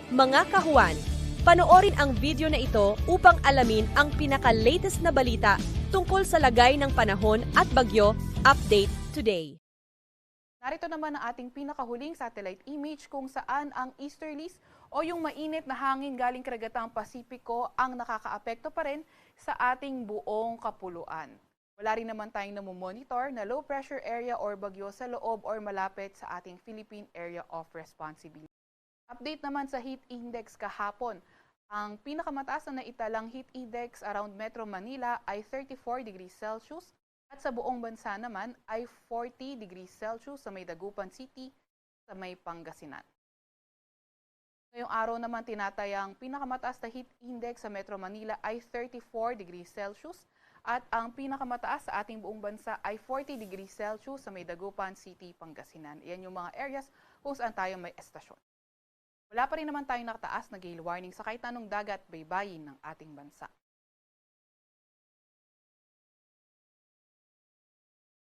Mga kahuwan, panoorin ang video na ito upang alamin ang pinaka-latest na balita tungkol sa lagay ng panahon at bagyo. Update today. Narito naman ang ating pinakahuling satellite image kung saan ang easterlies o yung mainit na hangin galing karagatang Pasipiko ang nakakaapekto pa rin sa ating buong kapuluan. Wala rin naman tayong namomonitor na low pressure area or bagyo sa loob or malapit sa ating Philippine Area of Responsibility. Update naman sa heat index kahapon. Ang pinakamataas na naitalang heat index around Metro Manila ay 34 degrees Celsius at sa buong bansa naman ay 40 degrees Celsius sa may Dagupan City sa may Pangasinan. Ngayong araw naman tinatayang pinakamataas na heat index sa Metro Manila ay 34 degrees Celsius at ang pinakamataas sa ating buong bansa ay 40 degrees Celsius sa may Dagupan City, Pangasinan. Iyan yung mga areas kung saan tayo may estasyon. Wala pa rin naman tayong nakataas na gale warning sa kahit anong dagat baybayin ng ating bansa.